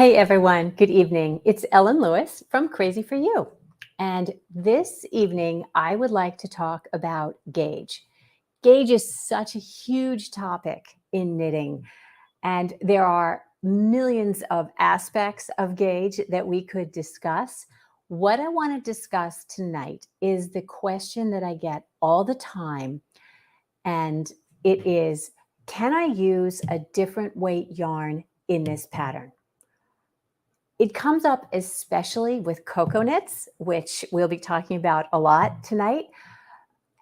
Hey everyone, good evening. It's Ellen Lewis from Crazy for You. And this evening, I would like to talk about gauge. Gauge is such a huge topic in knitting, and there are millions of aspects of gauge that we could discuss. What I want to discuss tonight is the question that I get all the time, and it is, can I use a different weight yarn in this pattern? It comes up especially with cocoa knits, which we'll be talking about a lot tonight.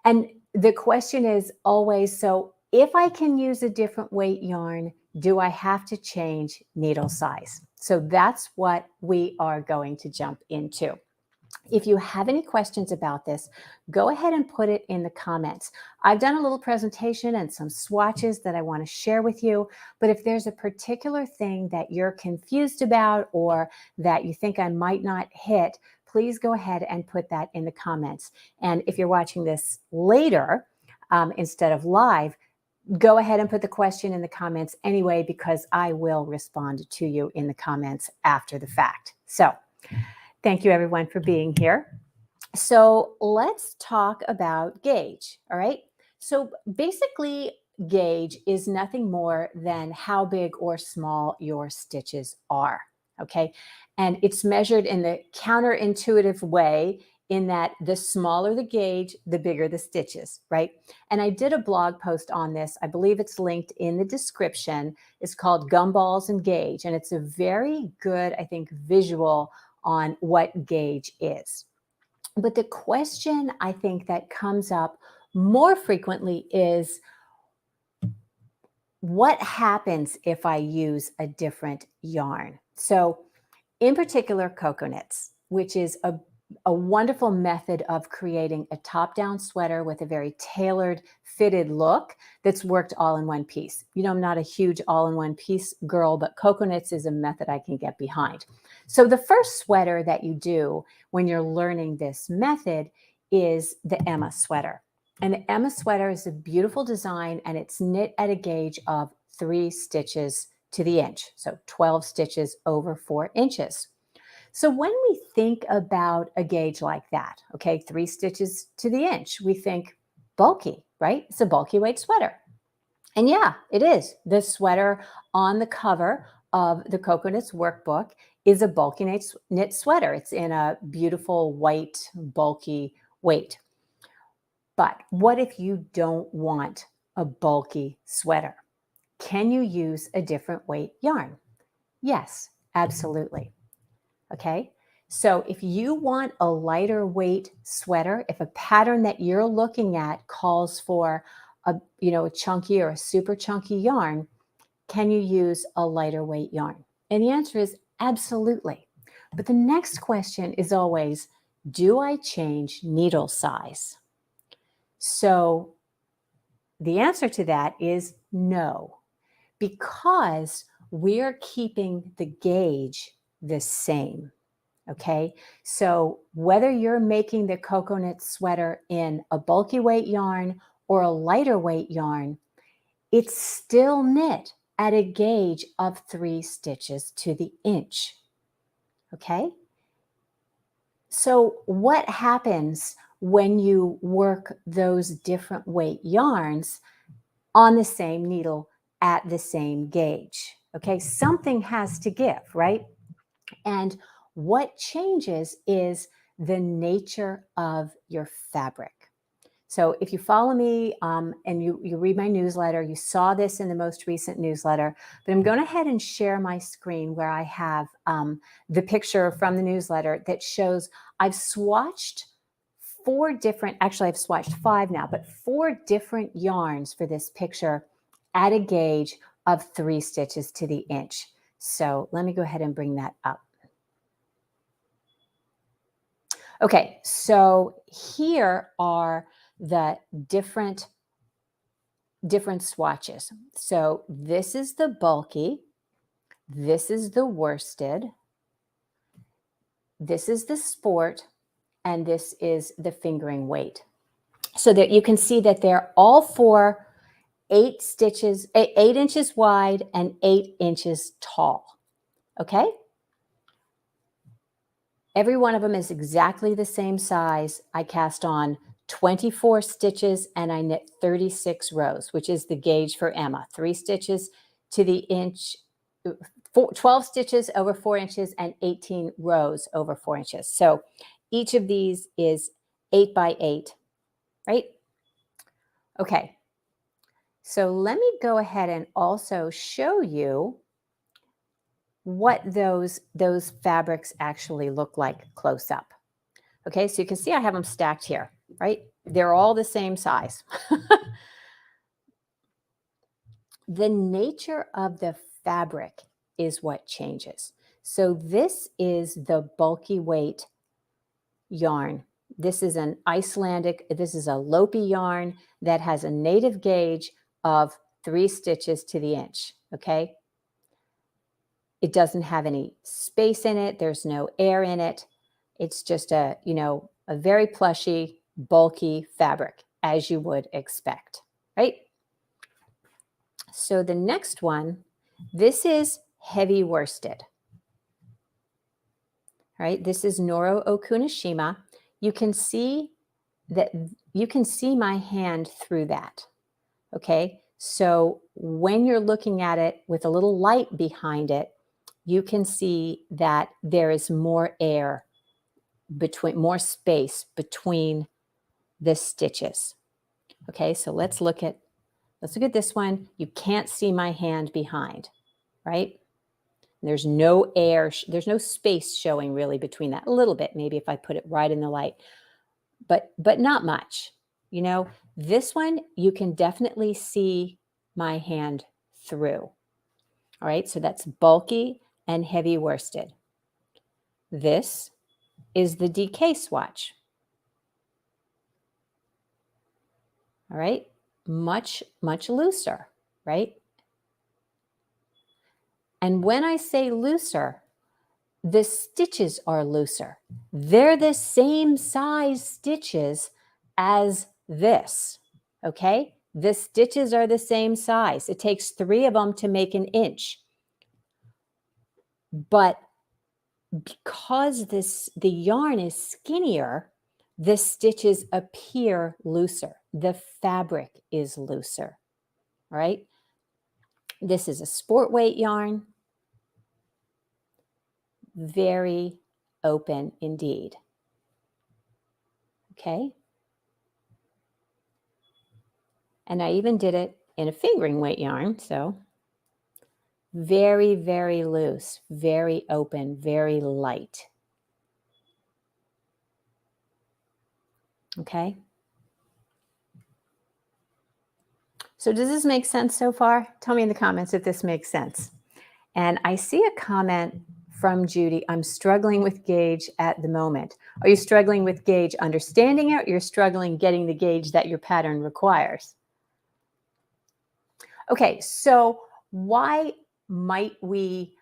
And the question is always, so if I can use a different weight yarn, do I have to change needle size? So that's what we are going to jump into. If you have any questions about this, go ahead and put it in the comments. I've done a little presentation and some swatches that I want to share with you, but if there's a particular thing that you're confused about or that you think I might not hit, please go ahead and put that in the comments. And if you're watching this later, instead of live, go ahead and put the question in the comments anyway, because I will respond to you in the comments after the fact. So thank you everyone for being here. So let's talk about gauge, all right? So basically, gauge is nothing more than how big or small your stitches are, okay? And it's measured in the counterintuitive way in that the smaller the gauge, the bigger the stitches, right? And I did a blog post on this. I believe it's linked in the description. It's called Gumballs and Gauge, and it's a very good, I think, visual on what gauge is. But the question I think that comes up more frequently is, what happens if I use a different yarn? So in particular, cocoa knits, which is a wonderful method of creating a top-down sweater with a very tailored, fitted look that's worked all in one piece. You know, I'm not a huge all-in-one piece girl, but cocoa knits is a method I can get behind. So the first sweater that you do when you're learning this method is the Emma sweater. And the Emma sweater is a beautiful design, and it's knit at a gauge of 3 stitches to the inch, so 12 stitches over 4 inches. So when we think about a gauge like that, okay, 3 stitches to the inch, we think bulky, right? It's a bulky weight sweater. And yeah, it is. The sweater on the cover of the Cocoa Knits workbook is a bulky knit sweater. It's in a beautiful white, bulky weight. But what if you don't want a bulky sweater? Can you use a different weight yarn? Yes, absolutely. Okay, so if you want a lighter weight sweater, if a pattern that you're looking at calls for a chunky or a super chunky yarn, can you use a lighter weight yarn? And the answer is absolutely. But the next question is always, do I change needle size? So the answer to that is no, because we're keeping the gauge the same. Okay, so whether you're making the Cocoa Knit sweater in a bulky weight yarn or a lighter weight yarn, it's still knit at a gauge of 3 stitches to the inch. Okay, so what happens when you work those different weight yarns on the same needle at the same gauge? Okay, something has to give, right? And what changes is the nature of your fabric. So if you follow me and you read my newsletter, you saw this in the most recent newsletter, but I'm going ahead and share my screen where I have the picture from the newsletter that shows I've swatched 4 different, actually I've swatched 5 now, but 4 different yarns for this picture at a gauge of 3 stitches to the inch. So let me go ahead and bring that up. Okay, so here are the different swatches. So this is the bulky, this is the worsted, this is the sport, and this is the fingering weight. So that you can see that they're all 4 8 inches wide and 8 inches tall. Okay, Every one of them is exactly the same size. I cast on 24 stitches and I knit 36 rows, which is the gauge for Emma. 3 stitches to the inch, 12 stitches over 4 inches and 18 rows over 4 inches. So each of these is 8 by 8, right? Okay. So let me go ahead and also show you what those fabrics actually look like close up. Okay, so you can see I have them stacked here, right? They're all the same size. The nature of the fabric is what changes. So this is the bulky weight yarn. This is an Icelandic, this is a Lopi yarn that has a native gauge of 3 stitches to the inch, okay? It doesn't have any space in it. There's no air in it. It's just a very plushy, bulky fabric, as you would expect, right? So the next one, this is heavy worsted, right? This is Noro Okunishima. You can see my hand through that, okay? So when you're looking at it with a little light behind it, you can see that there is more air more space between the stitches. Okay, so let's look at this one. You can't see my hand behind, right? There's no air, there's no space showing really between that. A little bit, maybe if I put it right in the light, but not much. You know, this one, you can definitely see my hand through. All right, so that's bulky and heavy worsted. This is the DK swatch. All right, much looser, right? And when I say looser, the stitches are looser. They're the same size stitches as this, okay? The stitches are the same size. It takes 3 of them to make an inch. But because the yarn is skinnier, the stitches appear looser. The fabric is looser, right? This is a sport weight yarn. Very open indeed. Okay. And I even did it in a fingering weight yarn. So very, very loose, very open, very light. Okay. So does this make sense so far? Tell me in the comments if this makes sense. And I see a comment from Judy. I'm struggling with gauge at the moment. Are you struggling with gauge understanding it, or you're struggling getting the gauge that your pattern requires? Okay, so why might we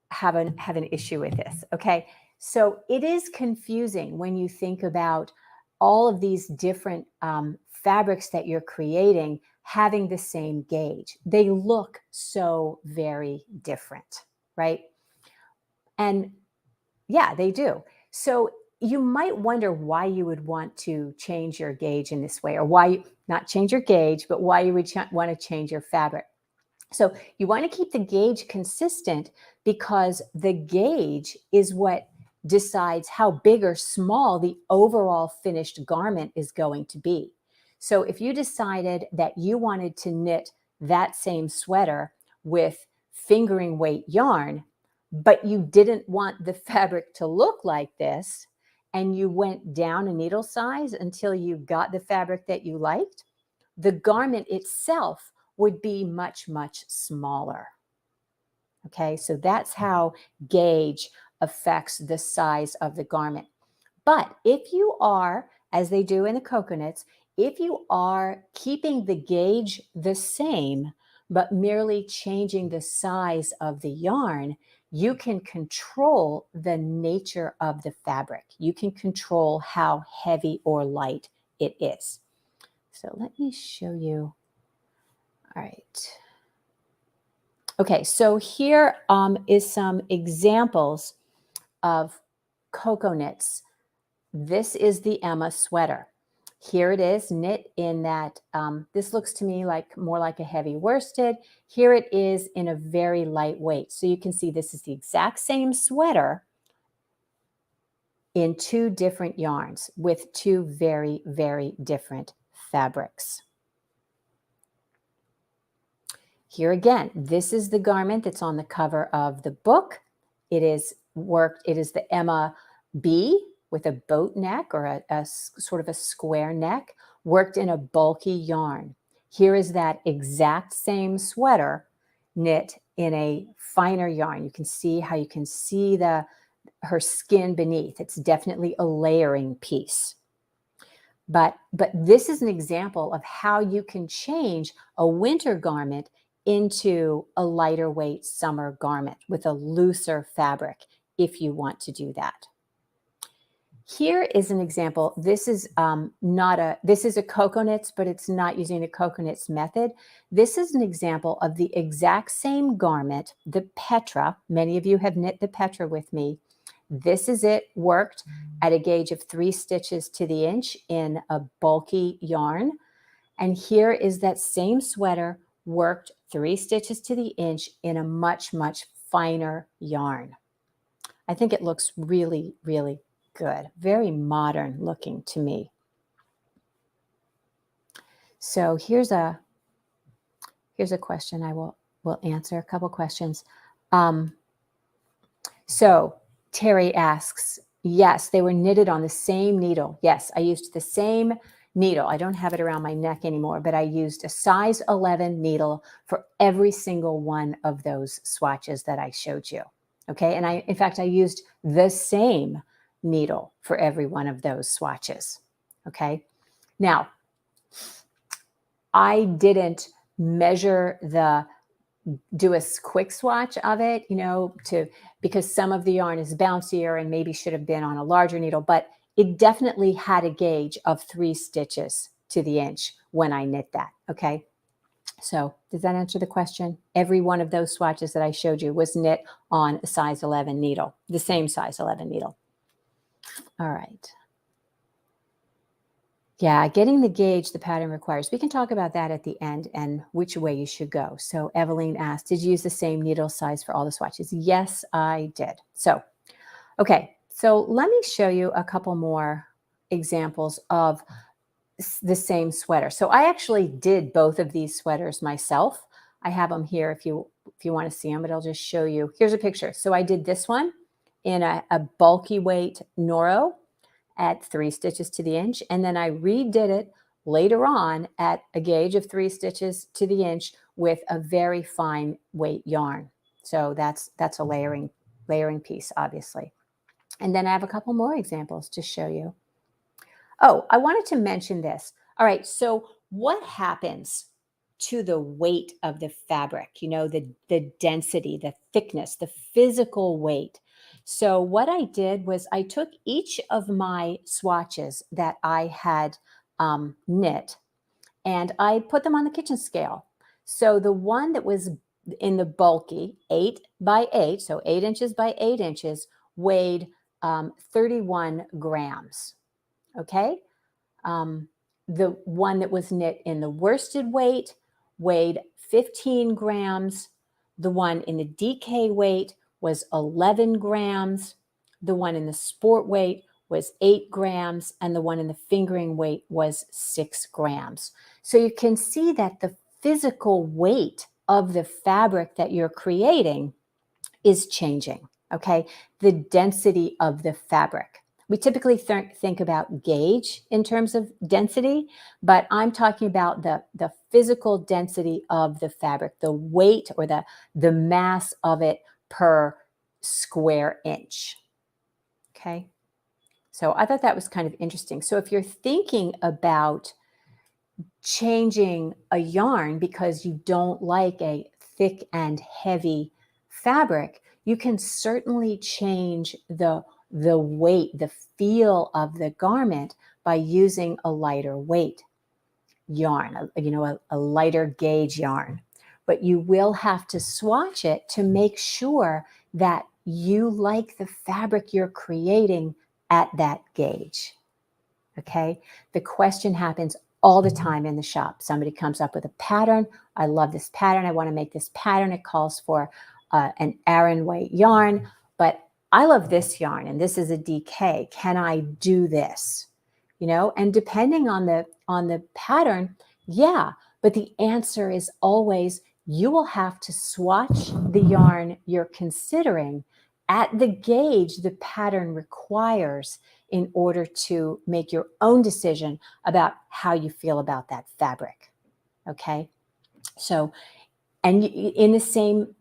have an issue with this? Okay, so it is confusing when you think about all of these different fabrics that you're creating having the same gauge. They look so very different, right? And yeah, they do. So you might wonder why you would want to change your gauge in this way, or why not change your gauge, but why you would want to change your fabric. So you want to keep the gauge consistent because the gauge is what decides how big or small the overall finished garment is going to be. So if you decided that you wanted to knit that same sweater with fingering weight yarn, but you didn't want the fabric to look like this, and you went down a needle size until you got the fabric that you liked, the garment itself would be much smaller. Okay, so that's how gauge affects the size of the garment. But if you are, as they do in the coconuts, if you are keeping the gauge the same, but merely changing the size of the yarn, you can control the nature of the fabric. You can control how heavy or light it is. So let me show you. All right. Okay, so here is some examples of cocoa knits. This is the Emma sweater. Here it is knit in that, this looks to me like more like a heavy worsted. Here it is in a very lightweight. So you can see this is the exact same sweater in two different yarns with two very, very different fabrics. Here again, this is the garment that's on the cover of the book. It is the Emma B with a boat neck or a sort of a square neck, worked in a bulky yarn. Here is that exact same sweater knit in a finer yarn. You can see how you can see her skin beneath. It's definitely a layering piece. But this is an example of how you can change a winter garment into a lighter weight summer garment with a looser fabric if you want to do that. Here is an example. This is this is a cocoa knits, but it's not using a cocoa knits method. This is an example of the exact same garment, the Petra. Many of you have knit the Petra with me. This is it worked at a gauge of 3 stitches to the inch in a bulky yarn. And here is that same sweater worked 3 stitches to the inch in a much, much finer yarn. I think it looks really, really good. Very modern looking to me. So here's a question I will answer, a couple questions. So Terry asks, yes, they were knitted on the same needle. Yes, I used the same needle. I don't have it around my neck anymore, but I used a size 11 needle for every single one of those swatches that I showed you. Okay, and in fact, I used the same needle for every one of those swatches. Okay, now I didn't measure do a quick swatch of it, because some of the yarn is bouncier and maybe should have been on a larger needle, but it definitely had a gauge of 3 stitches to the inch when I knit that. Okay, so does that answer the question? Every one of those swatches that I showed you was knit on a size 11 needle, the same size 11 needle. All right. Yeah, getting the gauge the pattern requires. We can talk about that at the end and which way you should go. So Eveline asked, did you use the same needle size for all the swatches? Yes, I did. So, okay, so let me show you a couple more examples of the same sweater. So I actually did both of these sweaters myself. I have them here if you want to see them, but I'll just show you. Here's a picture. So I did this one in a bulky weight Noro at 3 stitches to the inch. And then I redid it later on at a gauge of 3 stitches to the inch with a very fine weight yarn. So that's a layering piece, obviously. And then I have a couple more examples to show you. Oh, I wanted to mention this. All right, so what happens to the weight of the fabric? The density, the thickness, the physical weight. So what I did was I took each of my swatches that I had knit and I put them on the kitchen scale. So the one that was in the bulky 8 by 8, so 8 inches by 8 inches, weighed 31 grams. Okay. The one that was knit in the worsted weight weighed 15 grams. The one in the DK weight was 11 grams. The one in the sport weight was 8 grams. And the one in the fingering weight was 6 grams. So you can see that the physical weight of the fabric that you're creating is changing. Okay. The density of the fabric. We typically think about gauge in terms of density, but I'm talking about the physical density of the fabric, the weight or the mass of it per square inch. Okay. So I thought that was kind of interesting. So if you're thinking about changing a yarn because you don't like a thick and heavy fabric, you can certainly change the weight, the feel of the garment by using a lighter weight yarn, a lighter gauge yarn. But you will have to swatch it to make sure that you like the fabric you're creating at that gauge. Okay. The question happens all the time in the shop. Somebody comes up with a pattern. I love this pattern. I want to make this pattern. It calls for an Aran weight yarn, but I love this yarn and this is a DK. Can I do this? You know, and depending on the pattern, yeah, but the answer is always you will have to swatch the yarn you're considering at the gauge the pattern requires in order to make your own decision about how you feel about that fabric. Okay. So, and in the same,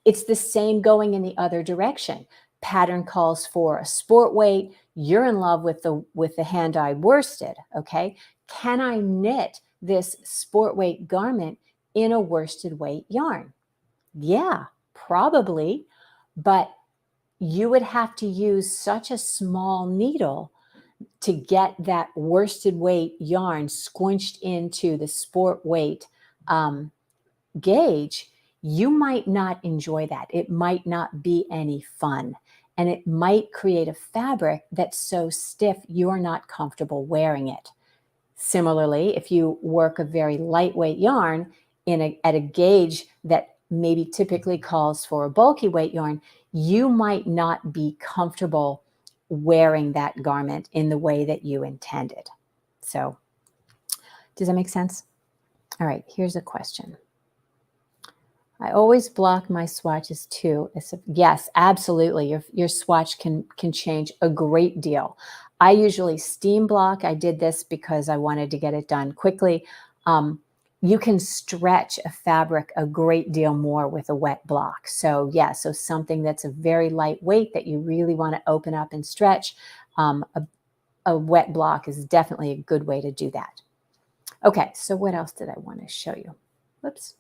it's the same going in the other direction. Pattern calls for a sport weight. You're in love with the hand-dyed worsted. Okay. Can I knit this sport weight garment in a worsted weight yarn? Yeah, probably, but you would have to use such a small needle to get that worsted weight yarn squinched into the sport weight gauge. You might not enjoy that. It might not be any fun. And it might create a fabric that's so stiff you're not comfortable wearing it. Similarly, if you work a very lightweight yarn at a gauge that maybe typically calls for a bulky weight yarn, you might not be comfortable wearing that garment in the way that you intended. So, does that make sense? All right, here's a question. I always block my swatches too. Yes, absolutely. Your swatch can change a great deal. I usually steam block. I did this because I wanted to get it done quickly. You can stretch a fabric a great deal more with a wet block. So yeah, so something that's a very lightweight that you really want to open up and stretch, a wet block is definitely a good way to do that. Okay, so what else did I want to show you? Whoops.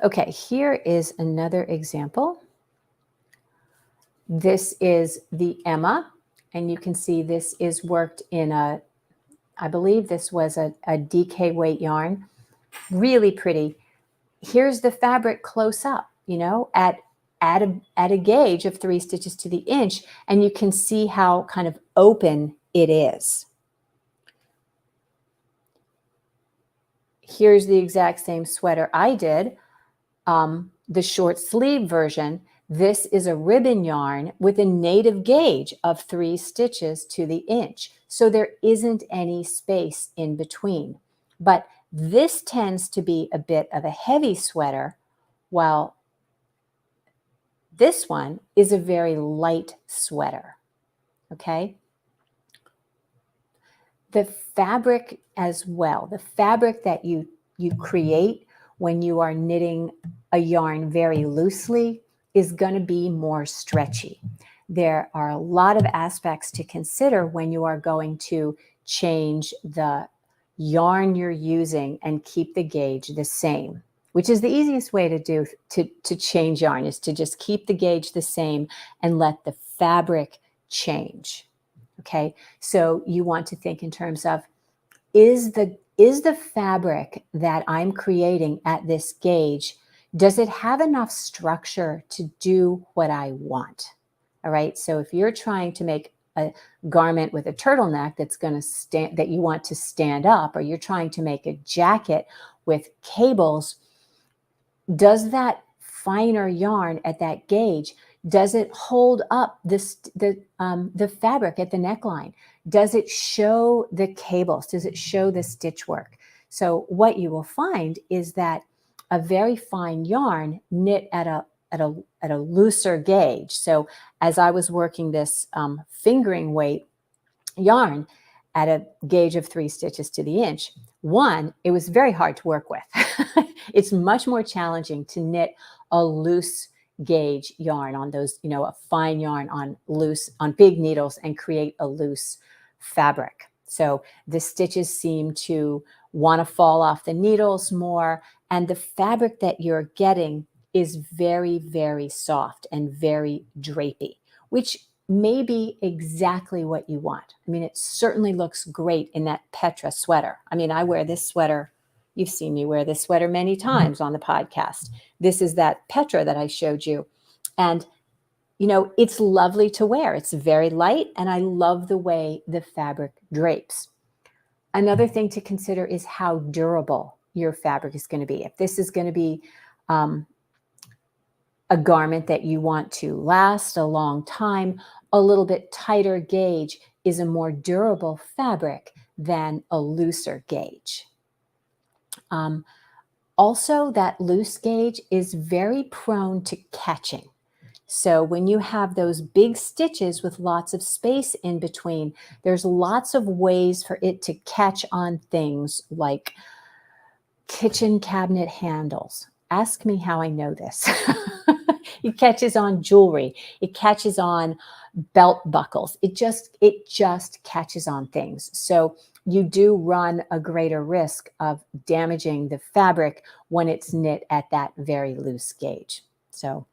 Okay, here is another example. This is the Emma, and you can see this is worked in I believe this was a DK weight yarn. Really pretty. Here's the fabric close up, you know, at a gauge of 3 stitches to the inch, and you can see how kind of open it is. Here's the exact same sweater I did, the short sleeve version. This is a ribbon yarn with a native gauge of 3 stitches to the inch. So there isn't any space in between. But this tends to be a bit of a heavy sweater, while this one is a very light sweater. Okay? The fabric as well, the fabric that you create when you are knitting a yarn very loosely is going to be more stretchy. There are a lot of aspects to consider when you are going to change the yarn you're using and keep the gauge the same, which is the easiest way to do to change yarn, is to just keep the gauge the same and let the fabric change. Okay, so you want to think in terms of, is the fabric that I'm creating at this gauge, does it have enough structure to do what I want? All right, so if you're trying to make a garment with a turtleneck that's going to stand, that you want to stand up, or you're trying to make a jacket with cables, does that finer yarn at that gauge, does it hold up the fabric at the neckline? Does it show the cables? Does it show the stitch work? So what you will find is that a very fine yarn knit at a looser gauge. So as I was working this fingering weight yarn at a gauge of 3 stitches to the inch, one, it was very hard to work with. It's much more challenging to knit a loose gauge yarn on those, you know, a fine yarn on big needles and create a loose fabric. So the stitches seem to want to fall off the needles more, and the fabric that you're getting is very, very soft and very drapey, which may be exactly what you want. I mean, it certainly looks great in that Petra sweater. I mean, I wear this sweater You've seen me wear this sweater many times on the podcast. This is that Petra that I showed you. And, it's lovely to wear. It's very light, and I love the way the fabric drapes. Another thing to consider is how durable your fabric is going to be. If this is going to be a garment that you want to last a long time, a little bit tighter gauge is a more durable fabric than a looser gauge. Also, that loose gauge is very prone to catching. So when you have those big stitches with lots of space in between, there's lots of ways for it to catch on things like kitchen cabinet handles. Ask me how I know this. It catches on jewelry. It catches on belt buckles. It just catches on things. So you do run a greater risk of damaging the fabric when it's knit at that very loose gauge. So,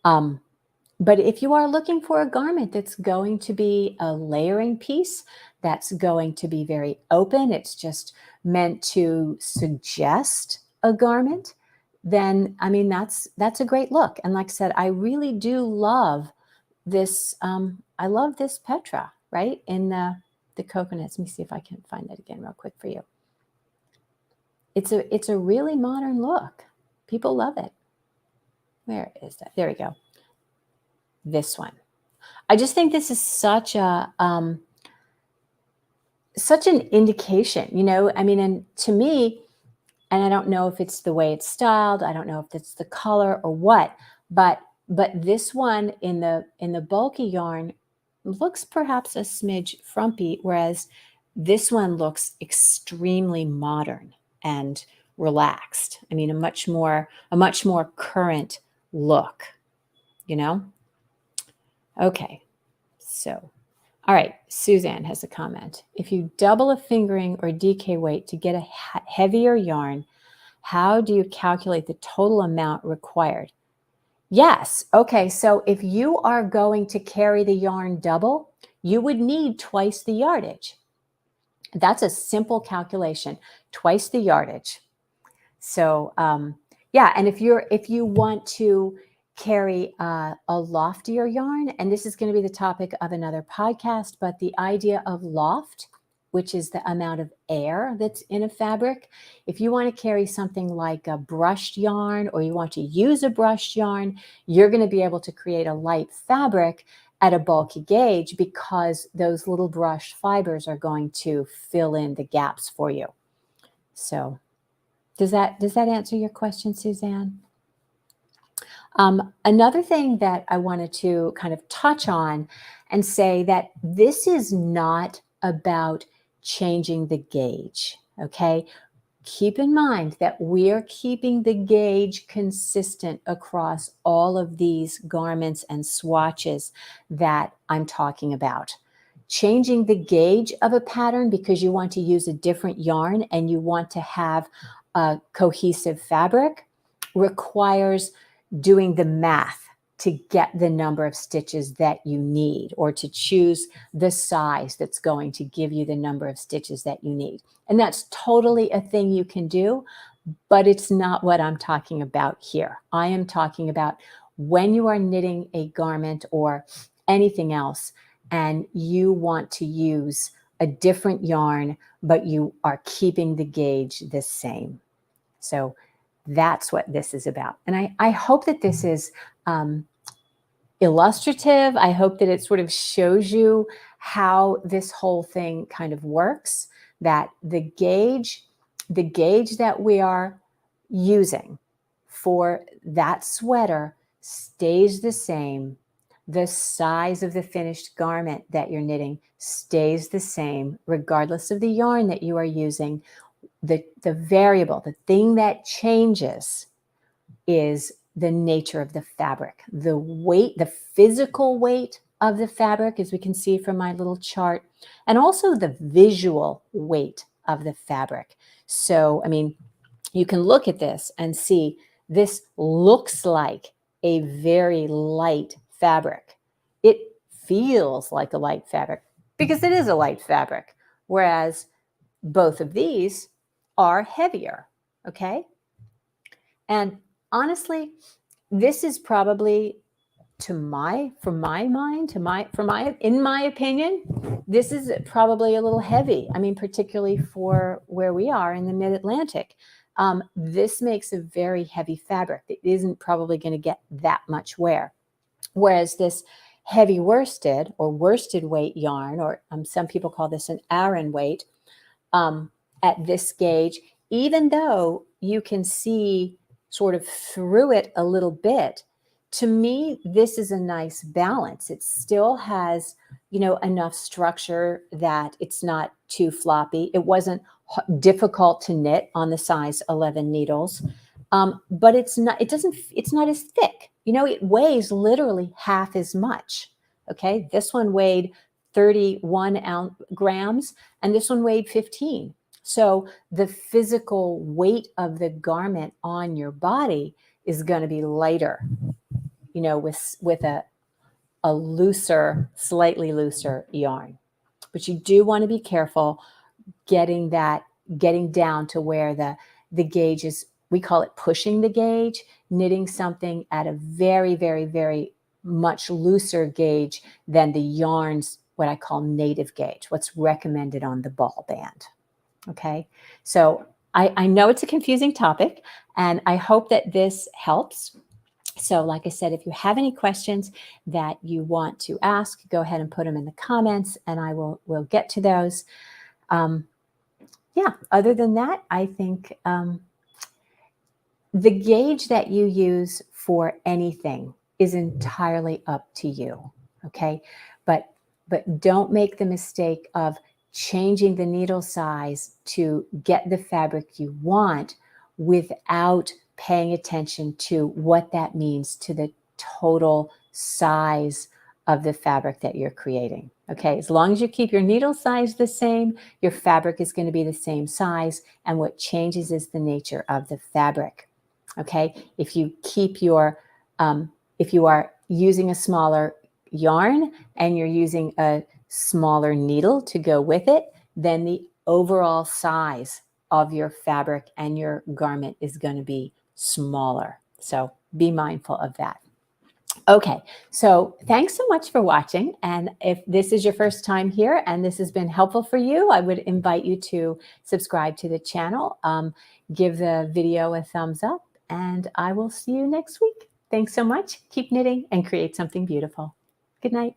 but if you are looking for a garment that's going to be a layering piece, that's going to be very open, it's just meant to suggest a garment, then, that's a great look. And like I said, I really do love this. I love this Petra, right? In the coconuts. Let me see if I can find that again real quick for you. It's a really modern look. People love it. Where is that? There we go. This one. I just think this is such an indication, and to me, and I don't know if it's the way it's styled, I don't know if it's the color or what, but this one in the bulky yarn looks perhaps a smidge frumpy, whereas this one looks extremely modern and relaxed. A much more current look, Okay, so, all right, Suzanne has a comment. If you double a fingering or DK weight to get a heavier yarn, how do you calculate the total amount required? Yes. Okay. So if you are going to carry the yarn double, you would need twice the yardage. That's a simple calculation, twice the yardage. So yeah, and if you want to carry a loftier yarn, and this is going to be the topic of another podcast, but the idea of loft, which is the amount of air that's in a fabric. If you want to carry something like a brushed yarn, or you want to use a brushed yarn, you're going to be able to create a light fabric at a bulky gauge, because those little brushed fibers are going to fill in the gaps for you. So does that answer your question, Suzanne? Another thing that I wanted to kind of touch on and say that this is not about changing the gauge, okay? Keep in mind that we are keeping the gauge consistent across all of these garments and swatches that I'm talking about. Changing the gauge of a pattern because you want to use a different yarn and you want to have a cohesive fabric requires doing the math to get the number of stitches that you need, or to choose the size that's going to give you the number of stitches that you need. And that's totally a thing you can do, but it's not what I'm talking about here. I am talking about when you are knitting a garment or anything else and you want to use a different yarn, but you are keeping the gauge the same. So that's what this is about. And I hope that this is illustrative. I hope that it sort of shows you how this whole thing kind of works, that the gauge that we are using for that sweater stays the same. The size of the finished garment that you're knitting stays the same, regardless of the yarn that you are using. The variable, the thing that changes is the nature of the fabric, the weight, the physical weight of the fabric, as we can see from my little chart, and also the visual weight of the fabric. So, you can look at this and see this looks like a very light fabric. It feels like a light fabric because it is a light fabric, whereas both of these are heavier, okay? And honestly, this is probably in my opinion, this is probably a little heavy. I mean, particularly for where we are in the mid-Atlantic. This makes a very heavy fabric. It isn't probably going to get that much wear. Whereas this heavy worsted or worsted weight yarn, or some people call this an Aran weight, at this gauge, even though you can see sort of through it a little bit, to me, this is a nice balance. It still has, enough structure that it's not too floppy. It wasn't difficult to knit on the size 11 needles, but it's not as thick. It weighs literally half as much. Okay, this one weighed 31 grams, and this one weighed 15. So the physical weight of the garment on your body is going to be lighter, with a looser, slightly looser yarn. But you do want to be careful getting down to where the gauge is. We call it pushing the gauge, knitting something at a very, very, very much looser gauge than the yarn's, what I call native gauge, what's recommended on the ball band. Okay, so I know it's a confusing topic, and I hope that this helps. So like I said, if you have any questions that you want to ask, go ahead and put them in the comments, and I will get to those. Yeah, other than that, I think the gauge that you use for anything is entirely up to you, okay? But don't make the mistake of changing the needle size to get the fabric you want without paying attention to what that means to the total size of the fabric that you're creating. Okay, as long as you keep your needle size the same, your fabric is going to be the same size, and what changes is the nature of the fabric. Okay, if you keep if you are using a smaller yarn and you're using a smaller needle to go with it, then the overall size of your fabric and your garment is going to be smaller. So be mindful of that. Okay, so thanks so much for watching. And if this is your first time here and this has been helpful for you, I would invite you to subscribe to the channel, give the video a thumbs up, and I will see you next week. Thanks so much. Keep knitting and create something beautiful. Good night.